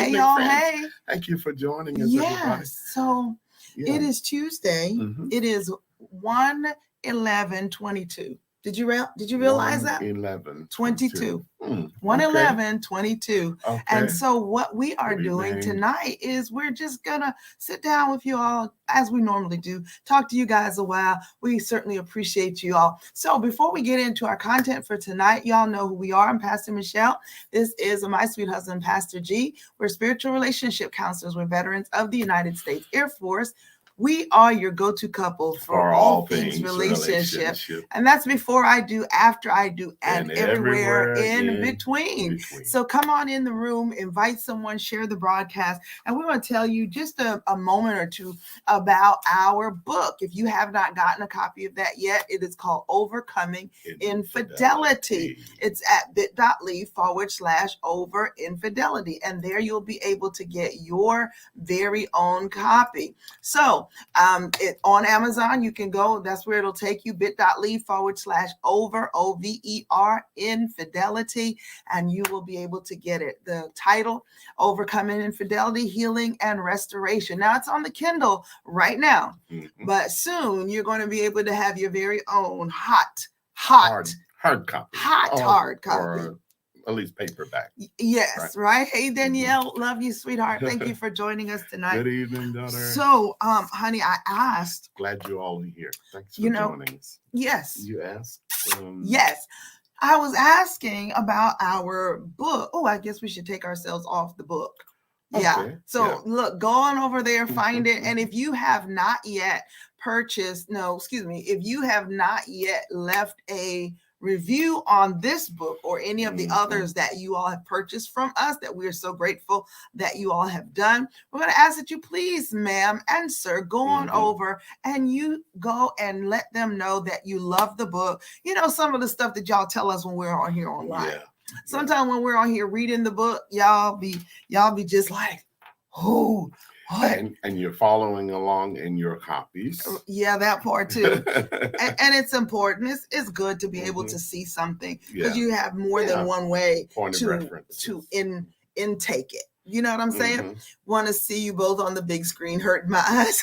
Hey, Big y'all. fans. Hey. Thank you for joining us, everybody. Yes. So Yeah. it is Tuesday. Mhm. It is 1/11/22. Did you realize that? 11, 22. 22. 1/11/22. Okay. And so what we are Good doing evening. tonight is we're just gonna sit down with you all as we normally do, talk to you guys a while. We certainly appreciate you all. So before we get into our content for tonight, y'all know who we are. I'm Pastor Michelle. This is my sweet husband, Pastor G. We're spiritual relationship counselors. We're veterans of the United States Air Force. We are your go-to couple for all things relationship. And that's before I do, after I do, and everywhere in between. So come on in the room, invite someone, share the broadcast. And we want to tell you just a moment or two about our book. If you have not gotten a copy of that yet, it is called Overcoming Infidelity. It's at bit.ly/over infidelity. And there you'll be able to get your very own copy. So on Amazon, you can go, that's where it'll take you, bit.ly/over infidelity, and you will be able to get it. The title, Overcoming Infidelity, Healing and Restoration. Now it's on the Kindle right now, but soon you're going to be able to have your very own hard copy. Hard copy. Or at least paperback. Yes, right? Hey, Danielle, love you, sweetheart. Thank you for joining us tonight. Good evening, daughter. So, honey, I asked. Glad you're all here. Thanks for joining us. Yes. You asked? Yes. I was asking about our book. Oh, I guess we should take ourselves off the book. Yeah. Okay. So look, go on over there, find it. And if you have not yet if you have not yet left a review on this book or any of the others that you all have purchased from us, that we are so grateful that you all have done, we're going to ask that you please, ma'am and sir, go on over and you go and let them know that you love the book. You know, some of the stuff that y'all tell us when we're on here online. Yeah. Sometimes when we're on here reading the book, y'all be just like, oh. And you're following along in your copies. Yeah, that part too. and it's important. It's good to be able to see something because you have more than one way to intake it. You know what I'm saying? Want to see you both on the big screen, hurt my eyes.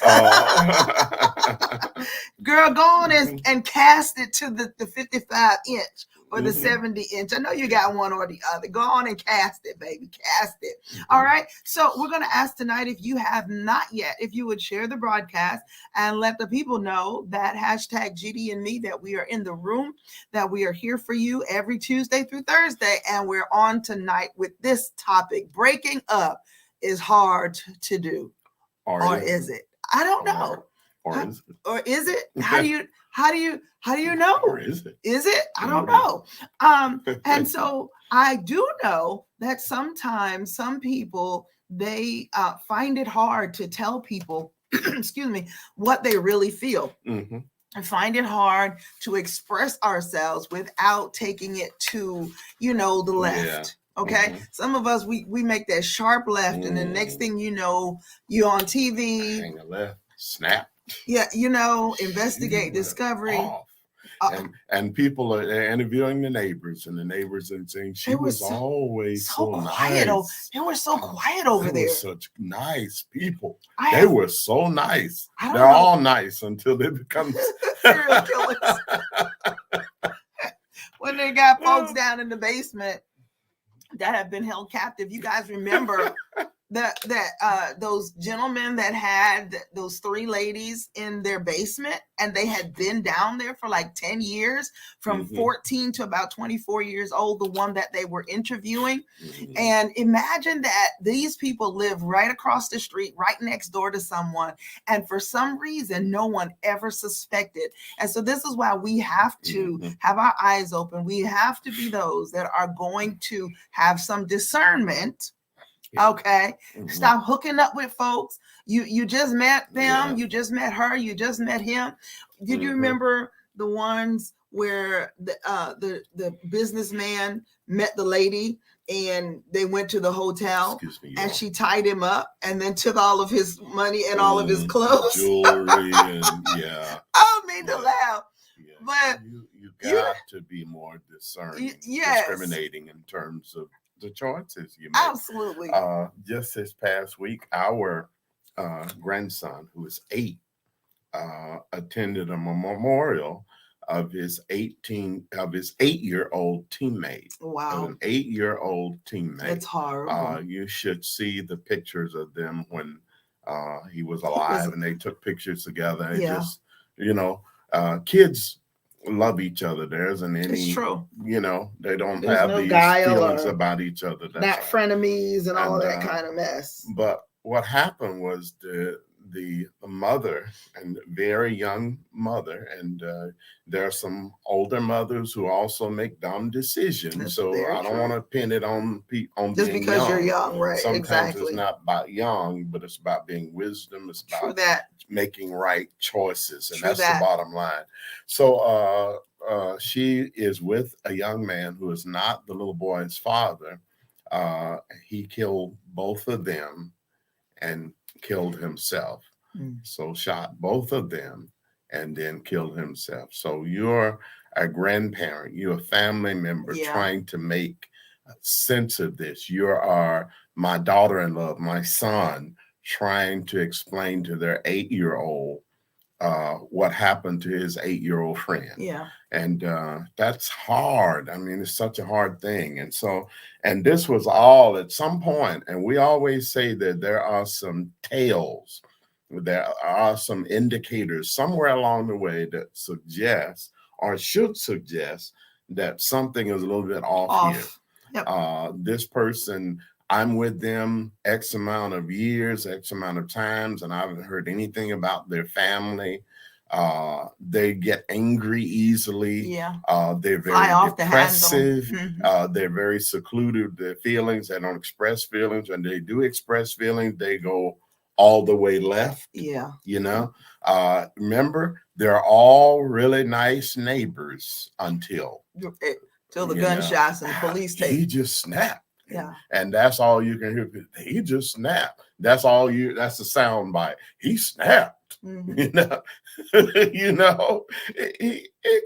Girl, go on and cast it to the 55-inch or the 70-inch. I know you got one or the other. Go on and cast it, baby. Cast it. All right. So we're going to ask tonight, if you have not yet, if you would share the broadcast and let the people know that #GD and me, that we are in the room, that we are here for you every Tuesday through Thursday. And we're on tonight with this topic: breaking up is hard to do. Or is it? I don't know. Or is it? How do you know? Or is it? Is it? I don't know. And so I do know that sometimes some people, they find it hard to tell people, excuse me, what they really feel. I find it hard to express ourselves without taking it to, the left. Yeah. Okay. Some of us, we make that sharp left, and the next thing you know, you're on TV. Hang a left, snap. Yeah, investigate, discovery. And people are interviewing the neighbors, and the neighbors are saying she was always so quiet. Nice. They were so quiet over there. They were such nice people. They were so nice. They're all nice until they become serial killers. When they got folks down in the basement that have been held captive. You guys remember that those gentlemen that had those 3 ladies in their basement, and they had been down there for like 10 years, from 14 to about 24 years old, the one that they were interviewing. And imagine that these people live right across the street, right next door to someone, and for some reason no one ever suspected. And so this is why we have to have our eyes open. We have to be those that are going to have some discernment. Okay. Stop hooking up with folks. You just met them. You just met her. You just met him. Did you remember the ones where the businessman met the lady and they went to the hotel and she tied him up and then took all of his money and all of his clothes? Jewelry and I don't mean to laugh. Yeah. But you got to be more discerning, discriminating in terms of the choices you make. Absolutely. Just this past week, our grandson, who is 8, attended a memorial of his 8-year-old teammate. Wow. An 8-year-old teammate. It's horrible. You should see the pictures of them when he was alive, and they took pictures together. And just, kids love each other. There isn't any, it's true. They don't There's have no these guile feelings about each other. That's not frenemies and all that kind of mess. But what happened was the mother, and very young mother, and there are some older mothers who also make dumb decisions. That's so I don't want to pin it on just being because young. you're young, right? Sometimes exactly. It's not about young, but it's about being wisdom. It's about making right choices, and that's the bottom line. So she is with a young man who is not the little boy's father. He killed both of them and killed himself. So shot both of them and then killed himself. So you're a grandparent, you're a family member trying to make sense of this. You are my daughter-in-law, my son, trying to explain to their 8-year-old what happened to his 8-year-old friend. Yeah. And that's hard. I mean, it's such a hard thing. And this was all at some point, and we always say that there are some tales, there are some indicators somewhere along the way that suggest or should suggest that something is a little bit off here. Yep. This person, I'm with them X amount of years, X amount of times, and I haven't heard anything about their family. They get angry easily. Yeah. They're very depressive. They're very secluded with their feelings. They don't express feelings. When they do express feelings, they go all the way left. Yeah. Remember, they're all really nice neighbors until the gunshots and police take. He just snapped. Yeah. And that's all you can hear. He just snapped. That's the sound bite. He snapped. He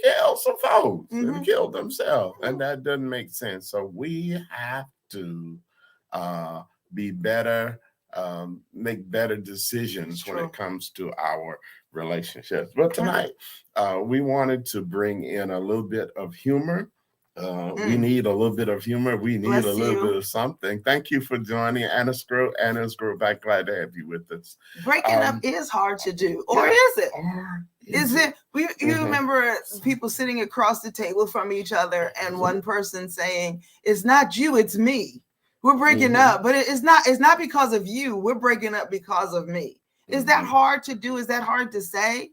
killed some folks and killed himself. And that doesn't make sense. So we have to be better, make better decisions when it comes to our relationships. But tonight, we wanted to bring in a little bit of humor. We need a little bit of humor. We need a little bit of something. Thank you for joining Anna's Grove. Back, glad to have you with us. Breaking up is hard to do, or is it? Is it? You remember people sitting across the table from each other, and one person saying, "It's not you, it's me. We're breaking up, but it's not because of you. We're breaking up because of me." Is that hard to do? Is that hard to say?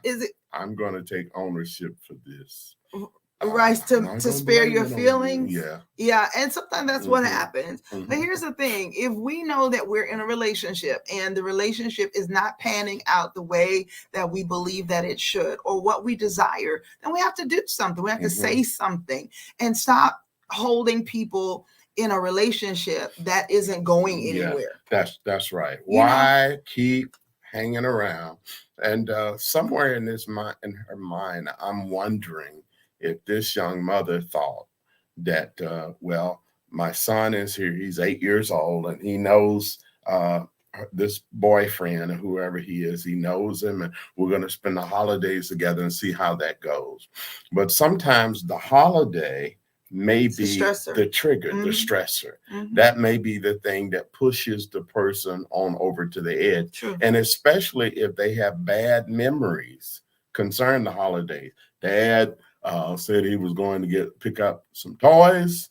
Is it? I'm going to take ownership for this. Right, to spare your feelings. Yeah. And sometimes that's what happens. But here's the thing: if we know that we're in a relationship and the relationship is not panning out the way that we believe that it should, or what we desire, then we have to do something. We have to say something and stop holding people in a relationship that isn't going anywhere. That's right. Why keep hanging around? And somewhere in her mind, I'm wondering if this young mother thought that, my son is here, he's 8 years old, and he knows this boyfriend, whoever he is, he knows him, and we're going to spend the holidays together and see how that goes. But sometimes the holiday may be the trigger, the stressor. That may be the thing that pushes the person on over to the edge. True. And especially if they have bad memories concerning the holidays. Dad said he was going to pick up some toys.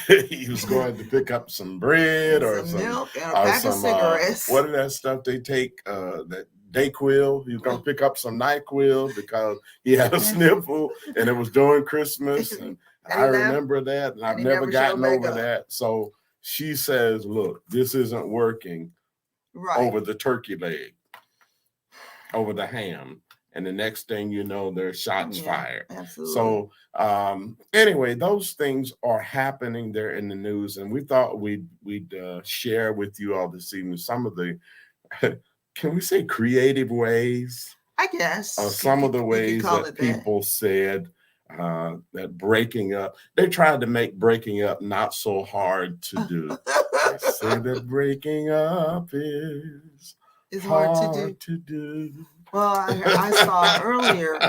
He was going to pick up some bread or some milk and a pack of cigarettes. What is that stuff they take? That Dayquil. He was going to pick up some NyQuil because he had a sniffle, and it was during Christmas. And I remember that, and I've never gotten over that. So she says, "Look, this isn't working." Over the turkey leg, over the ham. And the next thing you know, there's shots fired. Absolutely. So anyway, those things are happening there in the news. And we thought we'd share with you all this evening some of the, can we say creative ways? I guess. Some of the ways that people said that breaking up, they tried to make breaking up not so hard to do. They say that breaking up is hard to do. Well, I saw earlier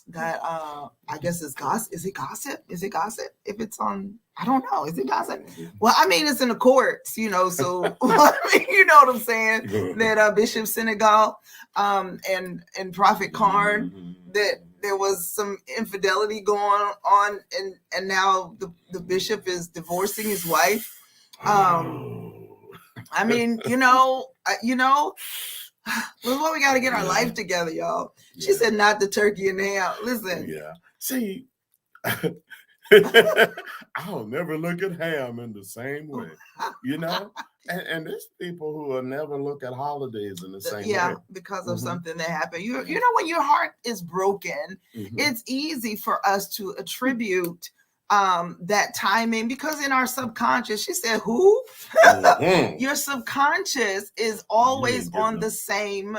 that I guess it's gossip. Is it gossip? Is it gossip? If it's on, I don't know. Is it gossip? Well, I mean, it's in the courts, you know. So I mean, you know what I'm saying? That Bishop Senegal and Prophet Karn, that there was some infidelity going on, and now the bishop is divorcing his wife. I mean, you know. Well, we got to get our life together, y'all. She said, not the turkey and ham. Listen. Yeah. See, I'll never look at ham in the same way, you know? And there's people who will never look at holidays in the same way. Yeah, because of something that happened. You know, when your heart is broken, it's easy for us to attribute that timing, because in our subconscious, she said, who? Your subconscious is always on the same,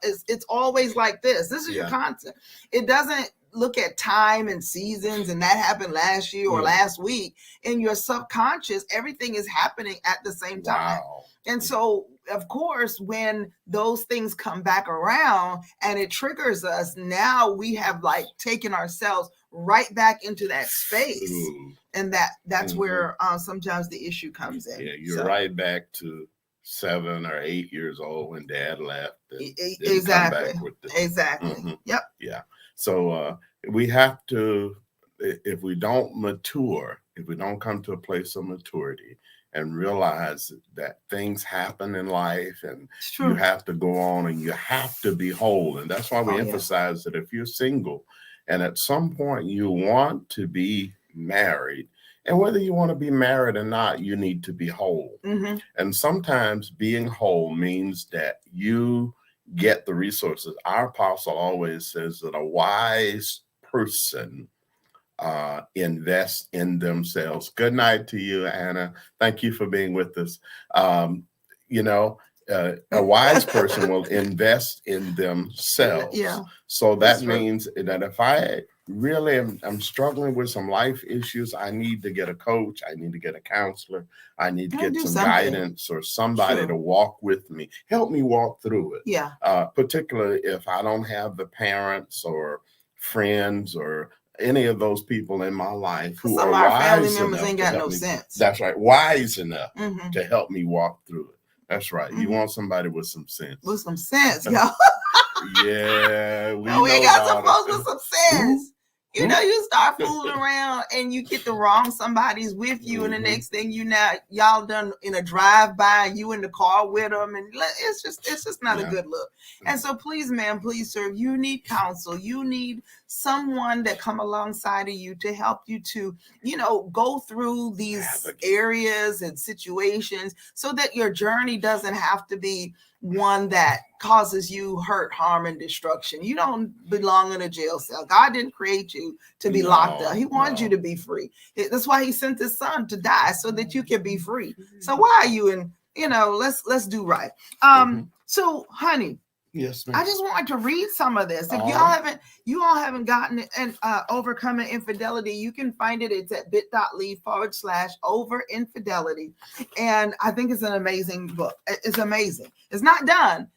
it's always like this. This is your concept. It doesn't look at time and seasons and that happened last year or last week. In your subconscious, everything is happening at the same time. Wow. And so, of course, when those things come back around and it triggers us, now we have like taken ourselves right back into that space. And that's where sometimes the issue comes in. Yeah, you're right back to 7 or 8 years old when dad left. Exactly. Exactly. Yep. Yeah. So we have to, if we don't mature, if we don't come to a place of maturity and realize that things happen in life and you have to go on and you have to be whole. And that's why we emphasize that if you're single and at some point you want to be married, and whether you want to be married or not, you need to be whole. And sometimes being whole means that you get the resources. Our apostle always says that a wise person invest in themselves. Good night to you, Anna. Thank you for being with us. You know, a wise person will invest in themselves. Yeah. So that means that if I really I'm struggling with some life issues, I need to get a coach. I need to get a counselor. I need to get some guidance or somebody to walk with me, help me walk through it. Yeah. Particularly if I don't have the parents or friends or any of those people in my life who are wise enough. Members ain't got no sense. That's right. Wise enough to help me walk through it. That's right. You want somebody with some sense. With some sense, y'all. Yeah. We got some folks with some sense. You know, you start fooling around and you get the wrong somebody's with you, and the next thing you know, y'all done in a drive-by and you in the car with them, and it's just not a good look. And so please, ma'am, please, sir, you need counsel. You need someone that come alongside of you to help you to, you know, go through these areas and situations so that your journey doesn't have to be one that causes you hurt, harm, and destruction. You don't belong in a jail cell. God didn't create you to be locked up. He wanted you to be free. That's why he sent his son to die, so that you can be free. So why are you in, you know, let's do right. So honey, yes, ma'am. I just wanted to read some of this. If you all haven't gotten it, and Overcoming Infidelity, you can find it. It's at bit.ly/over-infidelity. And I think it's an amazing book. It's amazing. It's not done,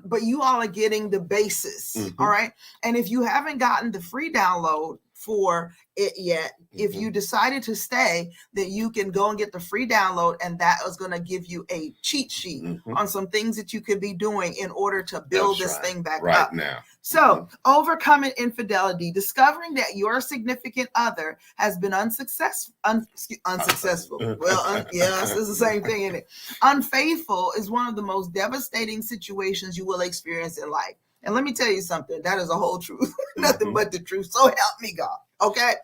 but you all are getting the basis. All right. And if you haven't gotten the free download for it yet, if you decided to stay, then you can go and get the free download, and that is going to give you a cheat sheet on some things that you could be doing in order to build this thing back up now. So Overcoming Infidelity, discovering that your significant other has been unsuccessful. Well, yes, it's the same thing, isn't it? Unfaithful is one of the most devastating situations you will experience in life. And let me tell you something, that is a whole truth, nothing but the truth. So help me God. Okay.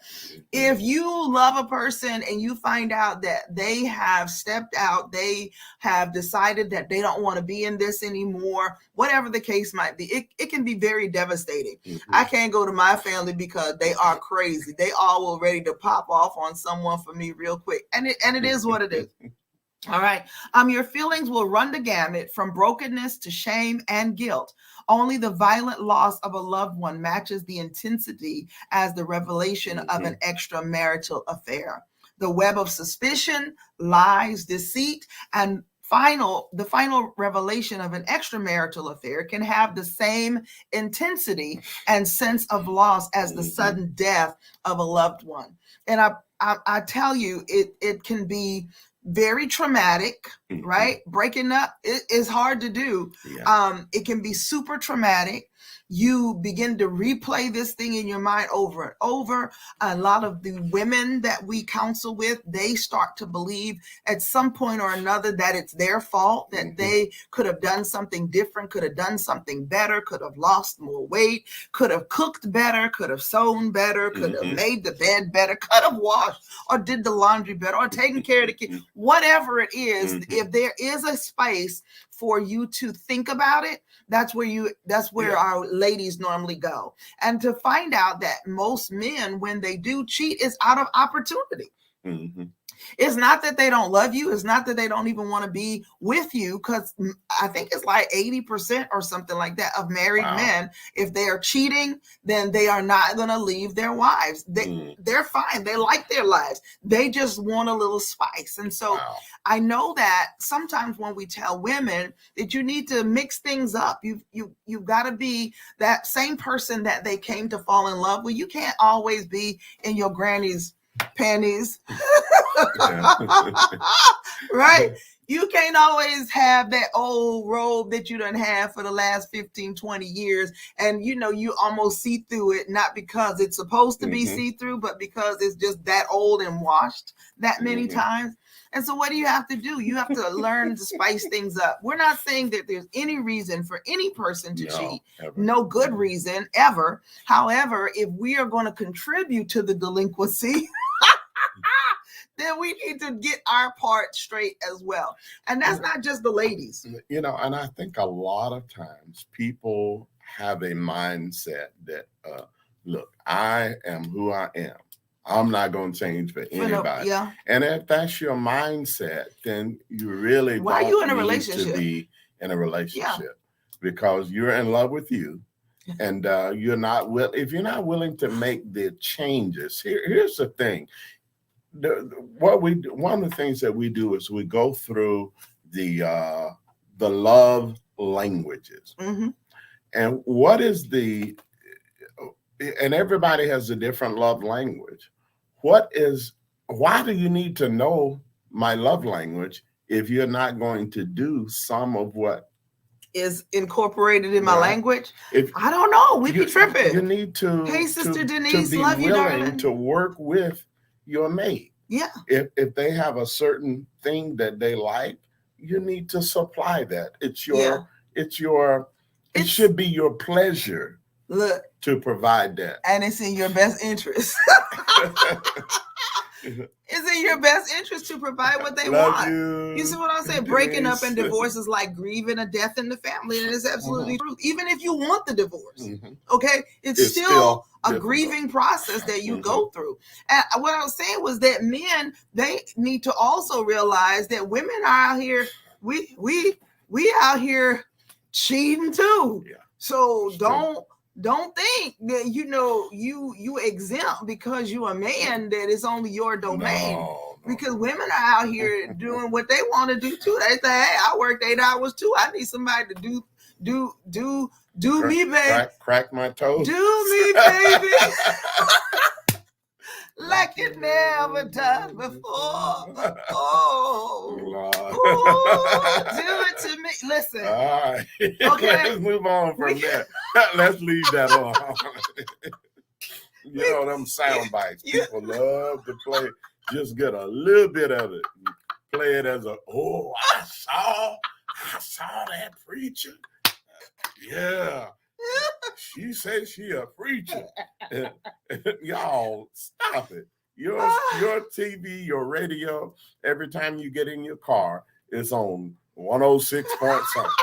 If you love a person and you find out that they have stepped out, they have decided that they don't want to be in this anymore, whatever the case might be, it can be very devastating. I can't go to my family because they are crazy. They all were ready to pop off on someone for me real quick. And it is what it is. All right. Your feelings will run the gamut from brokenness to shame and guilt. Only the violent loss of a loved one matches the intensity as the revelation of an extramarital affair. The web of suspicion, lies, deceit, and the final revelation of an extramarital affair can have the same intensity and sense of loss as the sudden death of a loved one. And I tell you, it can be very traumatic, right? Breaking up is hard to do. It can be super traumatic. You begin to replay this thing in your mind over and over. A lot of the women that we counsel with, they start to believe at some point or another that it's their fault, that they could have done something different, could have done something better, could have lost more weight, could have cooked better, could have sewn better, could have made the bed better, could have washed or did the laundry better or taken care of the kids. Whatever it is, if there is a space for you to think about it, that's where our ladies normally go. And to find out that most men, when they do cheat, is out of opportunity. It's not that they don't love you. It's not that they don't even want to be with you, because I think it's like 80% or something like that of married men, if they are cheating, then they are not going to leave their wives. They're fine. They like their lives. They just want a little spice. And so I know that sometimes when we tell women that you need to mix things up, you've got to be that same person that they came to fall in love with. You can't always be in your granny's panties. Right? You can't always have that old robe that you done had for the last 15, 20 years. And, you almost see through it, not because it's supposed to be see-through, but because it's just that old and washed that many times. And so what do you have to do? You have to learn to spice things up. We're not saying that there's any reason for any person to cheat. Ever. No good reason ever. However, if we are going to contribute to the delinquency, then we need to get our part straight as well. And that's not just the ladies. And I think a lot of times people have a mindset that, look, I am who I am. I'm not going to change for anybody. And if that's your mindset, then you really Why don't are you in a need relationship? To be in a relationship, because you're in love with you. And you're not if you're not willing to make the changes. Here's the thing. One of the things that we do is we go through the love languages, and what is and everybody has a different love language. Why do you need to know my love language if you're not going to do some of what is incorporated in my language? I don't know. We be tripping. You need to. Hey, Sister Denise, to be love you, darling. To work with your mate. Yeah. If they have a certain thing that they like, you need to supply that. It should be your pleasure. Look, to provide that. And it's in your best interest. It's in your best interest to provide what they want. You see what I'm saying? Breaking up and divorce is like grieving a death in the family, and it's absolutely true. Even if you want the divorce, okay, it's still a grieving process that you go through. And what I was saying was that men, they need to also realize that women are out here. We out here cheating too. Yeah. So don't think that you exempt because you're a man, that it's only your domain. No. Because women are out here doing what they want to do too. They say, "Hey, I worked 8 hours too. I need somebody to do me, baby. Crack my toes. Do me, baby." Like it never done before. Do it to me. Listen. All right. Okay. Let's move on from that. Let's leave that alone. Them sound bites. People love to play. Just get a little bit of it. Play it as I saw that preacher. Yeah. She says she a preacher. Y'all, stop it. Your TV, your radio, every time you get in your car, it's on 106 point something.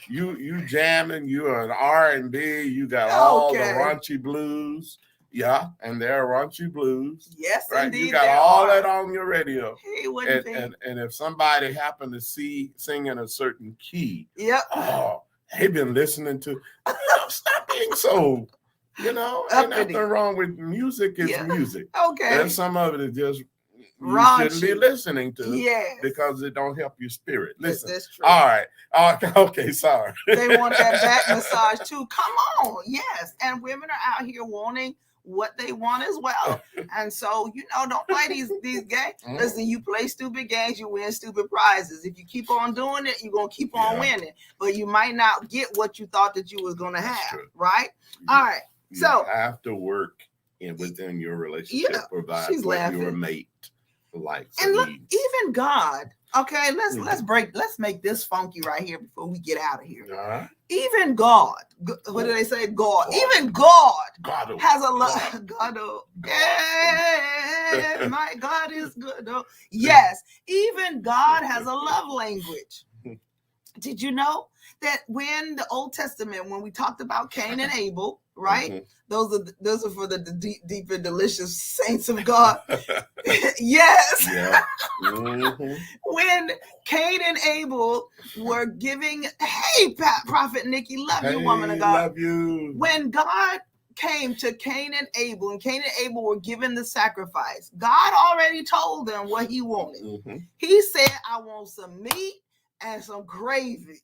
You jamming, you're an R&B, you got all the raunchy blues. Yeah, and there are raunchy blues. Yes, right. Indeed, you got all that on your radio. He wouldn't and if somebody happened to sing in a certain key, yep. Oh, they've been listening to. Stop being so. Ain't nothing wrong with music. Is music. Okay. And some of it is just you shouldn't be listening to. Yes. Because it don't help your spirit. Listen. That's true. All right. Okay. Sorry. They want that back massage too. Come on. Yes. And women are out here wanting what they want as well. And so, don't play these games. Listen, you play stupid games, you win stupid prizes. If you keep on doing it, you're going to keep on winning. But you might not get what you thought that you was going to have. Right? All right. So you have to work within your relationship, provide what your mate likes. And look, even God, okay, let's make this funky right here before we get out of here. Even God, what do they say? God. Even God has a love. Yeah, my God is good. Oh. Yes, even God has a love language. Did you know that when the Old Testament, when we talked about Cain and Abel, right? Those are for the deep and delicious saints of God. Yes. Yeah. When Cain and Abel were giving, hey, Prophet Nikki, love you, woman of God. Love you. When God came to Cain and Abel were given the sacrifice, God already told them what he wanted. He said, I want some meat and some gravy.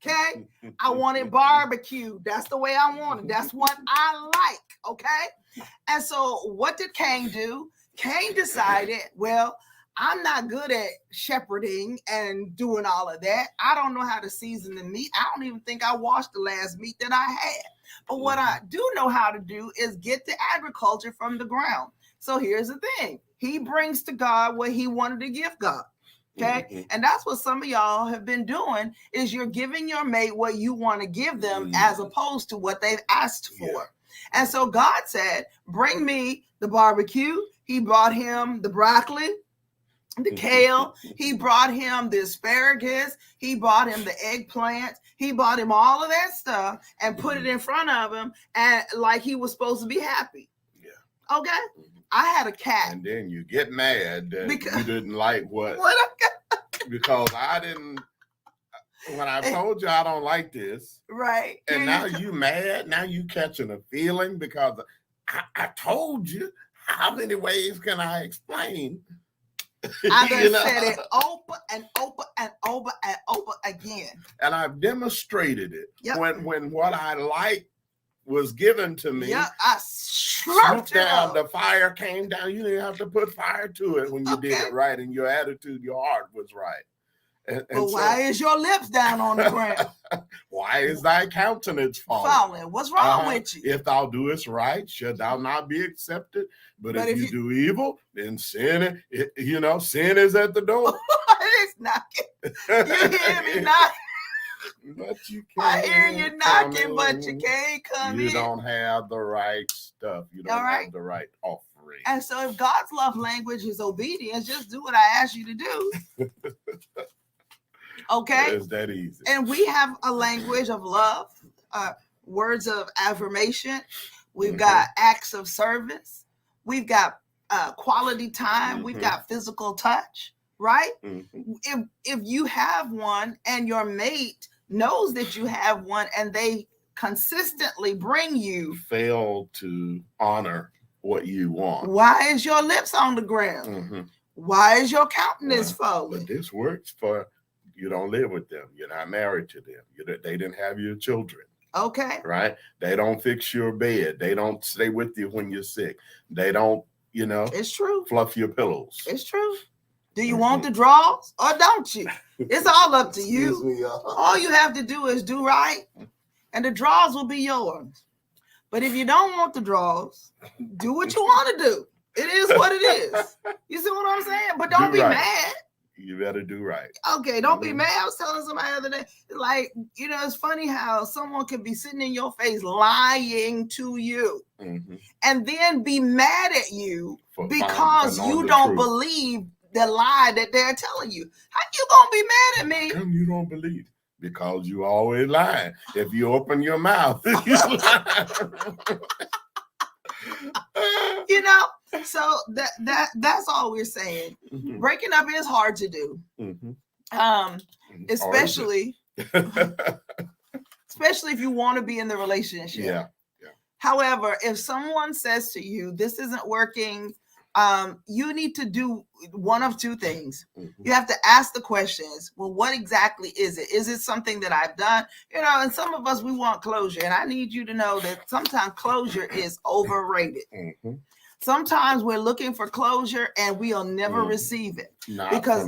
Okay, I wanted barbecue. That's the way I want it. That's what I like. Okay, and so what did Cain do? Cain decided, well, I'm not good at shepherding and doing all of that. I don't know how to season the meat. I don't even think I washed the last meat that I had. But what I do know how to do is get the agriculture from the ground. So here's the thing. He brings to God what he wanted to give God. Okay. And that's what some of y'all have been doing is you're giving your mate what you want to give them as opposed to what they've asked for. And so God said, bring me the barbecue. He brought him the broccoli, the kale. He brought him the asparagus. He brought him the eggplant. He brought him all of that stuff and put it in front of him and like he was supposed to be happy. Yeah. Okay. I had a cat. And then you get mad that you didn't like what because I didn't, when I told you I don't like this. Right. And now you mad. Now you catching a feeling because I told you. How many ways can I explain? I just said it over and over and over and over again. And I've demonstrated it. When what I like was given to me. Yeah, I swooped down. The fire came down. You didn't have to put fire to it when you did it right, and your attitude, your heart was right. And but why is your lips down on the ground? Why is thy countenance falling? What's wrong with you? If thou doest right, shall thou not be accepted? But if you do evil, then sin. Sin is at the door. It's knocking. You hear me knocking? But you can't. I hear you knocking, but you can't come in. You don't have the right stuff. You don't have the right offering. And so if God's love language is obedience, just do what I ask you to do. Okay? It's that easy. And we have a language of love, words of affirmation. We've got acts of service. We've got quality time. We've got physical touch. Right? If you have one and your mate knows that you have one and they consistently bring you, fail to honor what you want. Why is your lips on the ground? Why is your countenance falling? But this works for you don't live with them. You're not married to them. They didn't have your children. Okay. Right? They don't fix your bed. They don't stay with you when you're sick. They don't, it's true. Fluff your pillows. It's true. Do you want the draws or don't you? It's all up to you. All you have to do is do right, and the draws will be yours. But if you don't want the draws, do what you want to do. It is what it is. You see what I'm saying? But don't be mad. You better do right. Okay, don't be mad. I was telling somebody the other day, like, it's funny how someone can be sitting in your face lying to you and then be mad at you because you don't believe the lie that they're telling you. How you gonna be mad at me? How come you don't believe? Because you always lie. If you open your mouth, you lie. You know, so that's all we're saying. Breaking up is hard to do. Especially especially if you want to be in the relationship. Yeah. However, if someone says to you, this isn't working, you need to do one of two things. You have to ask the questions. Well, what exactly is it? Is it something that I've done? You know, and some of us, we want closure. And I need you to know that sometimes closure is overrated. Sometimes we're looking for closure and we'll never receive it. Because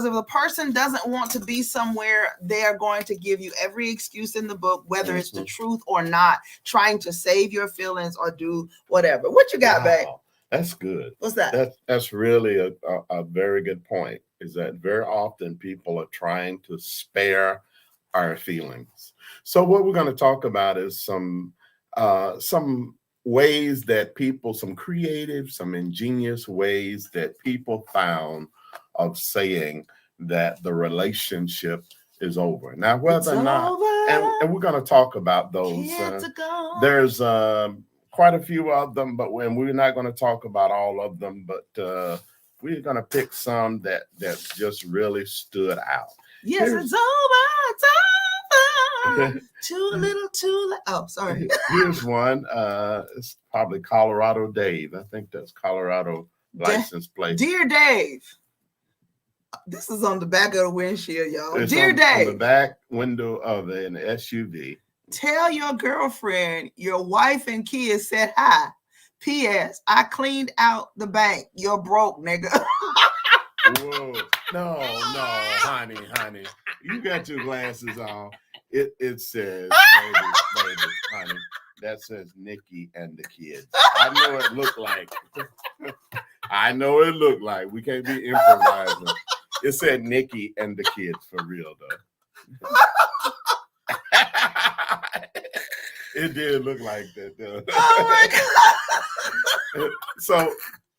if the person doesn't want to be somewhere, they are going to give you every excuse in the book, whether it's the truth or not, trying to save your feelings or do whatever. What you got, babe? That's good. What's that? That's really a very good point. Is that very often people are trying to spare our feelings. So what we're going to talk about is some ways that people, some creative, some ingenious ways that people found of saying that the relationship is over. Now, whether or not, and we're going to talk about those. There's quite a few of them, but we're not going to talk about all of them, but we're going to pick some that just really stood out. Yes, it's over. It's over. Too little, too late. Oh, sorry. Here's one. It's probably Colorado Dave. I think that's Colorado license plate. Dear Dave. This is on the back of the windshield, y'all. It's Dear Dave. On the back window of an SUV. Tell your girlfriend your wife and kids said hi. P.S. I cleaned out the bank. You're broke, nigga. Whoa. No, honey. You got your glasses on. It says, baby, honey, that says Nikki and the kids. I know it looked like. We can't be improvising. It said Nikki and the kids for real, though. It did look like that, though. Oh, my God. So,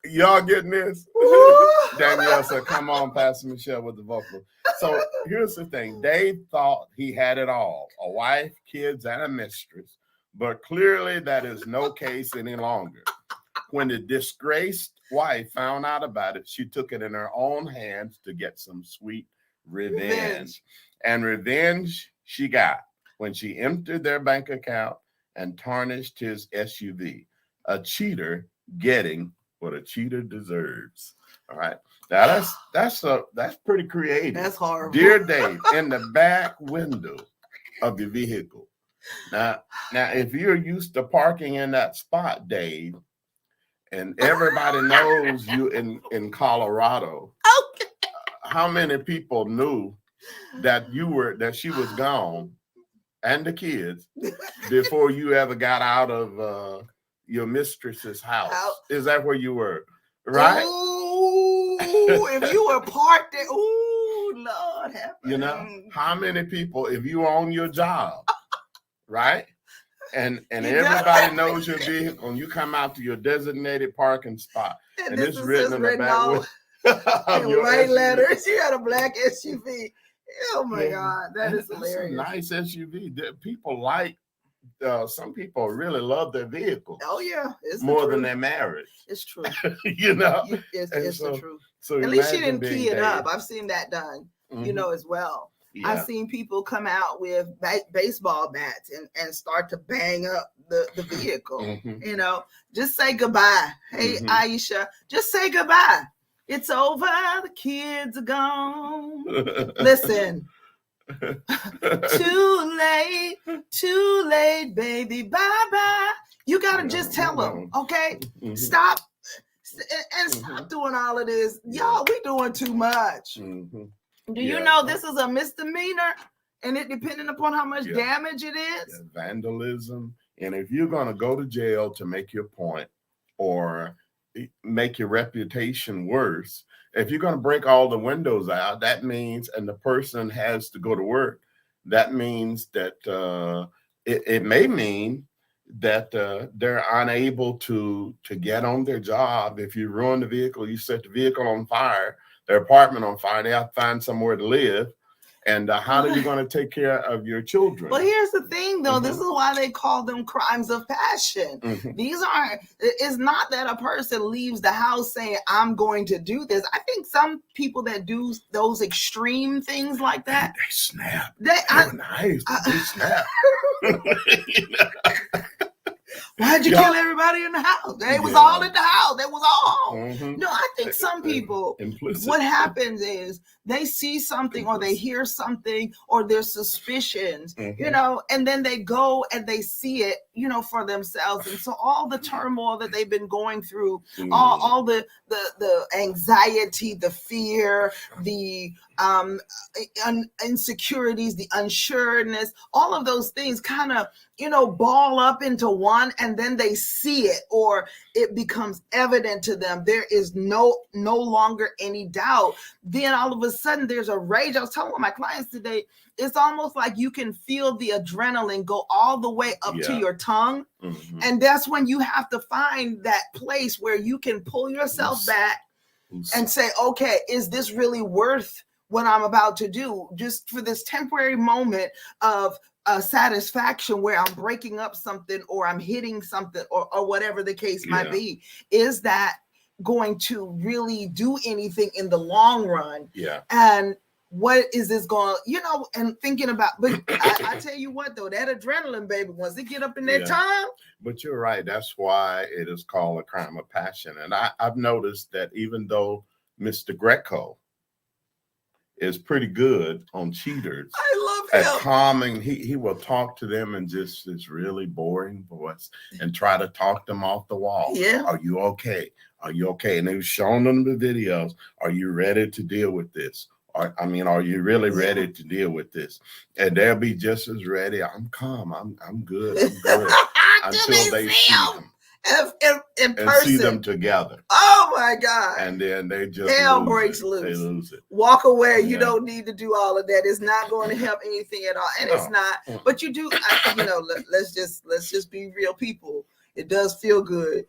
y'all getting this? Danielle said, come on, Pastor Michelle with the vocal. So here's the thing. Dave thought he had it all, a wife, kids, and a mistress, but clearly that is no case any longer. When the disgraced wife found out about it, she took it in her own hands to get some sweet revenge. And revenge she got when she emptied their bank account and tarnished his SUV. A cheater getting what a cheater deserves. All right. Now that's pretty creative. That's horrible. Dear Dave, in the back window of your vehicle. Now, if you're used to parking in that spot, Dave, and everybody knows you in Colorado, okay. How many people knew that she was gone and the kids before you ever got out of your mistress's house? Is that where you were? Right? Ooh, if you were parked there, ooh, Lord have mercy. You know, how many people, if you were on your job, right? And everybody knows your vehicle, and you come out to your designated parking spot, and it's written in the back with white letters. You had a black SUV. Oh my God, that is hilarious. That's a nice SUV. People like. Some people really love their vehicle. Oh yeah, it's more than their marriage. It's true. You know, it's the truth. So at least she didn't key it up. I've seen that done. You know, as well. Yeah. I've seen people come out with baseball bats and start to bang up the vehicle. You know, just say goodbye. Hey, Aisha, just say goodbye. It's over. The kids are gone. Listen. Too late, baby. Bye. You gotta just tell them, okay? Stop and stop doing all of this. Y'all, we doing too much. Do you know this is a misdemeanor? And it depending upon how much damage it is. Vandalism. And if you're gonna go to jail to make your point or make your reputation worse, if you're going to break all the windows out, that means, and the person has to go to work, that means that it may mean that they're unable to get on their job. If you ruin the vehicle, you set the vehicle on fire, their apartment on fire, they have to find somewhere to live. And how are you going to take care of your children? But here's the thing, though. This is why they call them crimes of passion. These aren't, it's not that a person leaves the house saying, I'm going to do this. I think some people that do those extreme things like that. They snap. They're nice. They snap. Why'd you kill everybody in the house? They was all in the house. They was all home. No, I think some people, what happens is they see something or they hear something or their suspicions, you know, and then they go and they see it, you know, for themselves. And so all the turmoil that they've been going through, all the anxiety, the fear, the insecurities, the unsureness, all of those things kind of, you know, ball up into one, and then they see it or it becomes evident to them. There is no longer any doubt. Then all of a sudden there's a rage. I was telling one of my clients today, it's almost like you can feel the adrenaline go all the way up to your tongue. And that's when you have to find that place where you can pull yourself back and say, okay, is this really worth what I'm about to do? Just for this temporary moment of satisfaction where I'm breaking up something or I'm hitting something or whatever the case might be. Is that going to really do anything in the long run? And what is this going, you know, and thinking about, but I tell you what, though, that adrenaline, baby, once they get up in their tongue. But you're right. That's why it is called a crime of passion. And I've noticed that even though Mr. Greco is pretty good on cheaters. I love him. At calming, he will talk to them in just this really boring voice and try to talk them off the wall. Are you okay? Are you okay? And he was showing them the videos. Are you ready to deal with this? Are you really ready to deal with this? And they'll be just as ready. I'm calm. I'm good. I'm good. Until they see them. In person. And see them together. Oh my God. And then they just hell breaks loose. They lose it. Walk away. You don't need to do all of that. It's not going to help anything at all. And it's not, but you do, you know, let's just be real people. It does feel good.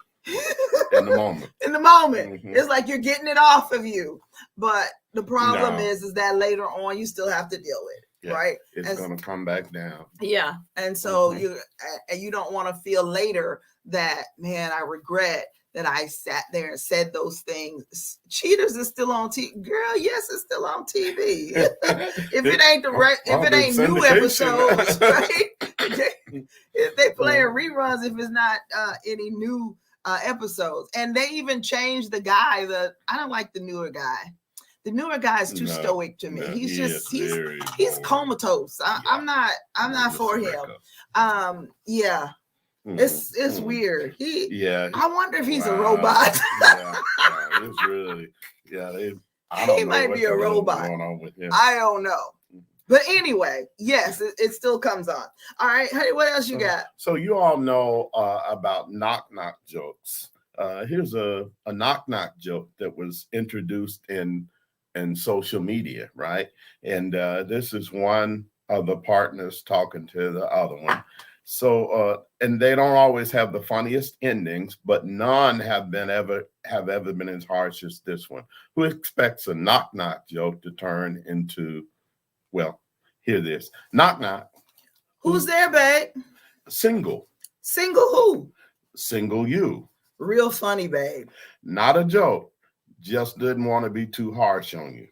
In the moment. In the moment. It's like you're getting it off of you. But the problem is that later on you still have to deal with it. Right? It's going to come back down. Yeah. And so you don't want to feel later that, man, I regret that I sat there and said those things. Cheaters is still on TV. Girl, yes, it's still on TV. If it ain't if it ain't new episodes, right? If they playing reruns, if it's not any new episodes. And they even changed the guy. I don't like the newer guy. The newer guy is too stoic to me. He's comatose. I'm not for him. It's weird. I wonder if he's a robot. It's really, he might be a robot. Going on with him. I don't know. But anyway, yes, it still comes on. All right. Hey, what else you got? So you all know about knock-knock jokes. Here's a knock-knock joke that was introduced in social media, right? And this is one of the partners talking to the other one. So, and they don't always have the funniest endings, but none have ever been as harsh as this one. Who expects a knock-knock joke to turn into, well, hear this. Knock-knock. Who's there, babe? Single. Single who? Single you. Real funny, babe. Not a joke. Just didn't want to be too harsh on you.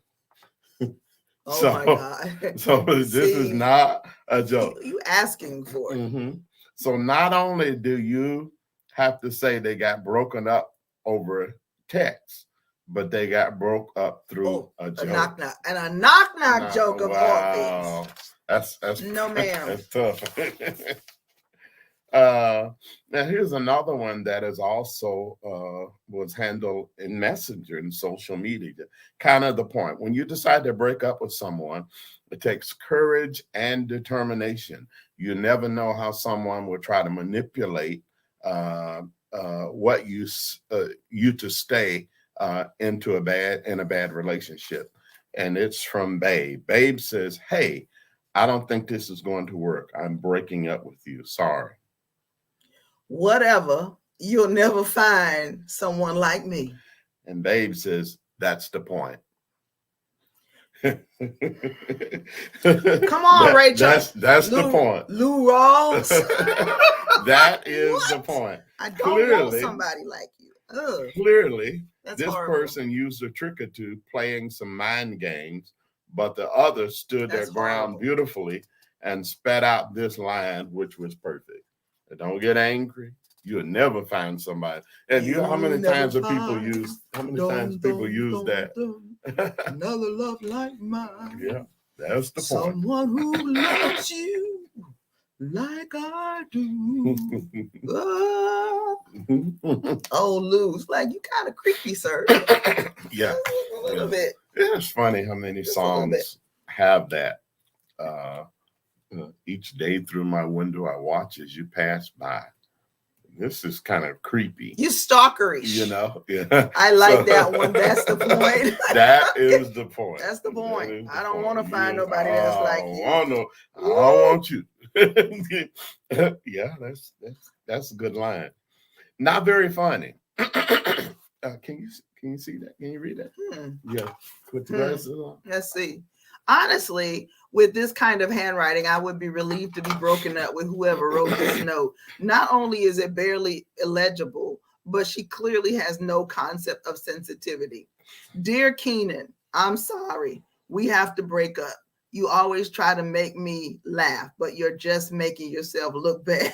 Oh my God. So this is not a joke. You asking for it. So not only do you have to say they got broken up over text, but they got broke up through a joke. Knock-knock. And a knock-knock joke of all things. That's no, ma'am. That's tough. Now here's another one that is also was handled in Messenger and social media. Kind of the point. When you decide to break up with someone, it takes courage and determination. You never know how someone will try to manipulate what you to stay into a bad relationship. And it's from Babe. Babe says, "Hey, I don't think this is going to work. I'm breaking up with you. Sorry." Whatever, you'll never find someone like me. And Babe says, "That's the point." Come on, Rachel. That's the point. Lou Rawls. That is the point. I don't want somebody like you. Ugh. Clearly, That's this horrible. person used a trick or two playing some mind games, but the other stood their ground beautifully and spat out this line, which was perfect. Don't get angry. You'll never find somebody. And you know how many times people use that? Another love like mine. Yeah, that's the point. Someone who loves you like I do. Oh, Lou, it's like you kind of creepy, sir. Yeah, a little bit. It's funny how many songs have that. Each day through my window, I watch as you pass by. This is kind of creepy. You stalkerish. You know? Yeah. I like that one. That's the point. That is the point. That's the point. I don't want to find nobody that's like you. I don't want you. Yeah, that's a good line. Not very funny. Can you see that? Can you read that? Yeah. Put the glasses on. Let's see. Honestly, with this kind of handwriting, I would be relieved to be broken up with whoever wrote this note. Not only is it barely illegible, but she clearly has no concept of sensitivity. Dear Keenan, I'm sorry. We have to break up. You always try to make me laugh, but you're just making yourself look bad.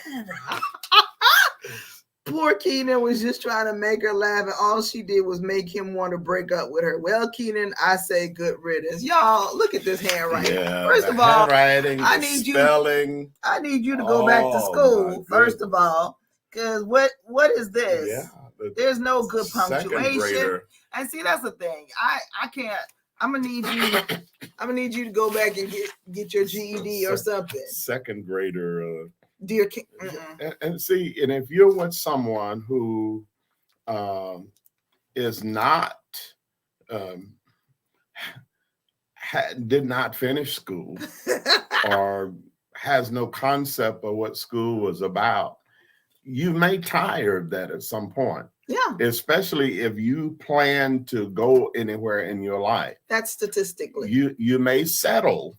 Poor Keenan was just trying to make her laugh, and all she did was make him want to break up with her. Well, Keenan, I say good riddance. Y'all, look at this handwriting. Yeah, first of all, I need spelling. I need you to go back to school, first of all, because what is this? Yeah, there's no good punctuation. And see, that's the thing. I can't. I'm gonna need you to go back and get your GED or something. Second grader. Dear King. And see, and if you're with someone who is not did not finish school or has no concept of what school was about, you may tire of that at some point. Yeah. Especially if you plan to go anywhere in your life. That's statistically. You may settle,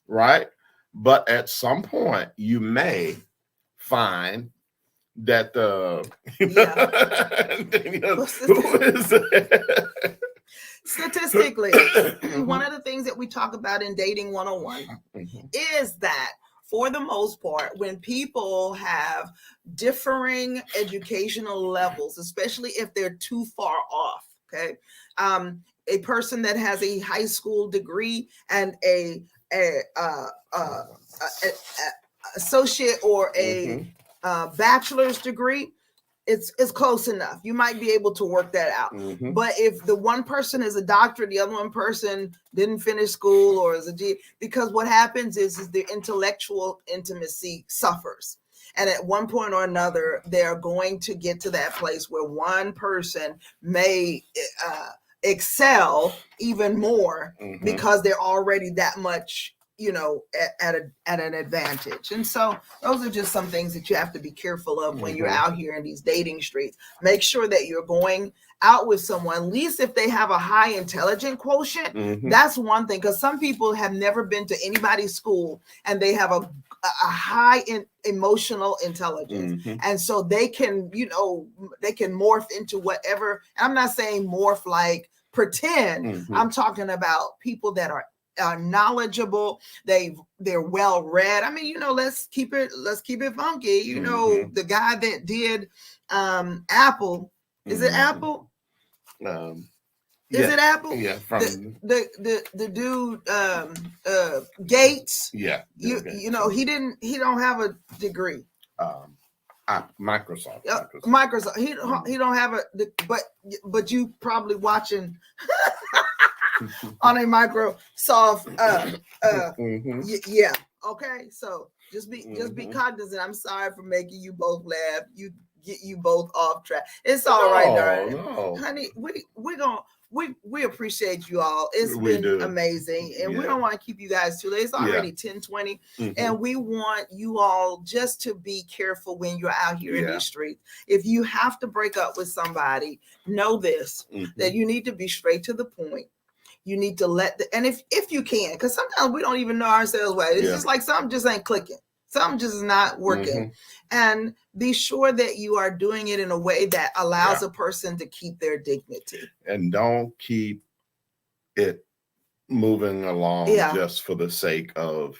right? But at some point, you may find that statistically, one of the things that we talk about in Dating 101 is that for the most part, when people have differing educational levels, especially if they're too far off, okay, a person that has a high school degree and a associate or a bachelor's degree, it's close enough. You might be able to work that out. But if the one person is a doctor, the other one person didn't finish school or is a G, because what happens is the intellectual intimacy suffers. And at one point or another, they're going to get to that place where one person may excel even more because they're already that much, at an advantage. And so those are just some things that you have to be careful of when you're out here in these dating streets. Make sure that you're going out with someone, at least if they have a high intelligent quotient. That's one thing, because some people have never been to anybody's school and they have a high emotional intelligence. And so they can, they can morph into whatever. I'm not saying morph like pretend. I'm talking about people that are knowledgeable, they're well read. I mean, let's keep it funky. The guy that did Apple, is it Apple? Is it Apple? Yeah, from the dude Gates. Yeah. You don't have a degree. Microsoft. Microsoft. He don't have but you probably watching on a Microsoft. Yeah. Okay. So just be cognizant. I'm sorry for making you both laugh. Get you both off track. It's all right, darling. No. Honey, we appreciate you all. It's been amazing. And we don't want to keep you guys too late. It's already 10:20. And we want you all just to be careful when you're out here in these streets. If you have to break up with somebody, know this, that you need to be straight to the point. You need to and if you can, because sometimes we don't even know ourselves well. It's just like something just ain't clicking. Something just is not working. And be sure that you are doing it in a way that allows a person to keep their dignity. And don't keep it moving along just for the sake of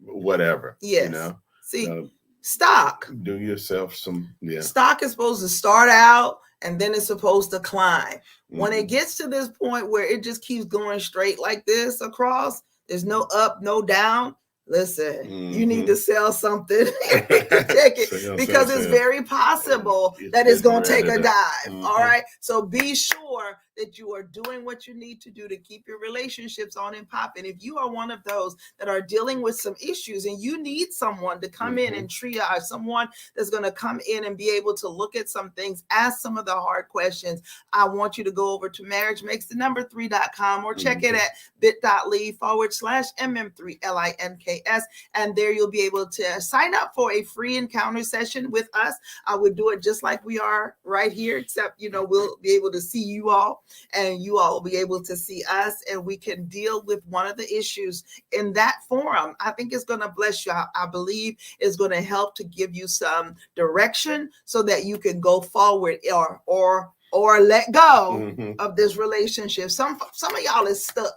whatever. Yes. You know? See, stock. Do yourself some, Stock is supposed to start out and then it's supposed to climb. When it gets to this point where it just keeps going straight like this across, there's no up, no down. Listen, you need to sell something. Check it, because it's very possible that it's going to take a dive. All right. So be sure that you are doing what you need to do to keep your relationships on and popping. If you are one of those that are dealing with some issues and you need someone to come in and triage, someone that's going to come in and be able to look at some things, ask some of the hard questions, I want you to go over to marriagemakes3.com or check it at bit.ly/MM3LINKS. And there you'll be able to sign up for a free encounter session with us. I would do it just like we are right here, except, we'll be able to see you all and you all will be able to see us, and we can deal with one of the issues in that forum. I think it's going to bless you. I believe it's going to help to give you some direction so that you can go forward or let go of this relationship. Some of y'all is stuck.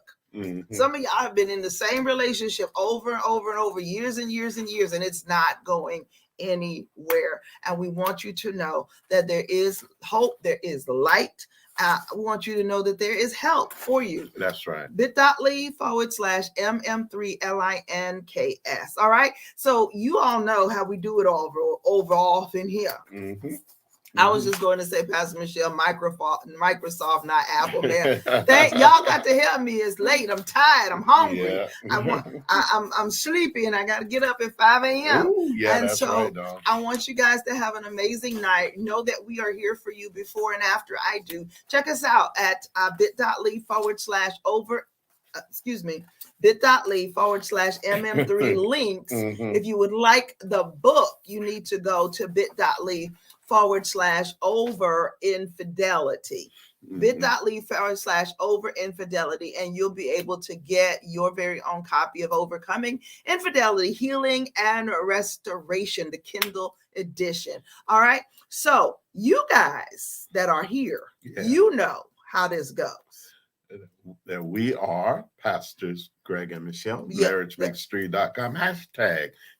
Some of y'all have been in the same relationship over and over and over, years and years and years, and it's not going anywhere. And we want you to know that there is hope, there is light. I want you to know that there is help for you. That's right. bit.ly/MM3LINKS. All right. So you all know how we do it over off in here. I was just going to say, Pastor Michelle, Microsoft, not Apple, man. Y'all got to help me. It's late. I'm tired. I'm hungry. I'm sleepy, and I got to get up at 5 a.m. And so I want you guys to have an amazing night. Know that we are here for you before and after I do. Check us out at bit.ly/MM3 links. If you would like the book, you need to go to bit.ly/over-infidelity. bit.ly/over-infidelity, and you'll be able to get your very own copy of Overcoming Infidelity, Healing and Restoration, the Kindle edition. All right. So you guys that are here, you know how this goes. That we are Pastors Greg and Michelle, marriagemakes3.com,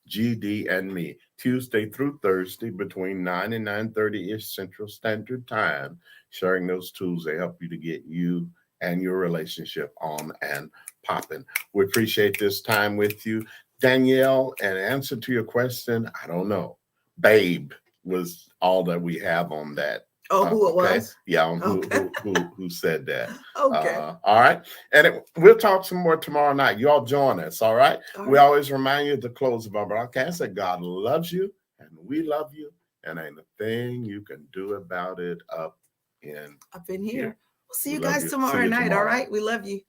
#GD and me, Tuesday through Thursday between 9 and 9:30-ish Central Standard Time, sharing those tools that help you to get you and your relationship on and popping. We appreciate this time with you. Danielle, an answer to your question, I don't know. Babe was all that we have on that. Who it was? Yeah, who said that. Okay. All right. And we'll talk some more tomorrow night. You all join us, all right? We always remind you at the close of our broadcast that God loves you and we love you, and ain't a thing you can do about it up in here. We'll see you guys tomorrow night, all right? We love you.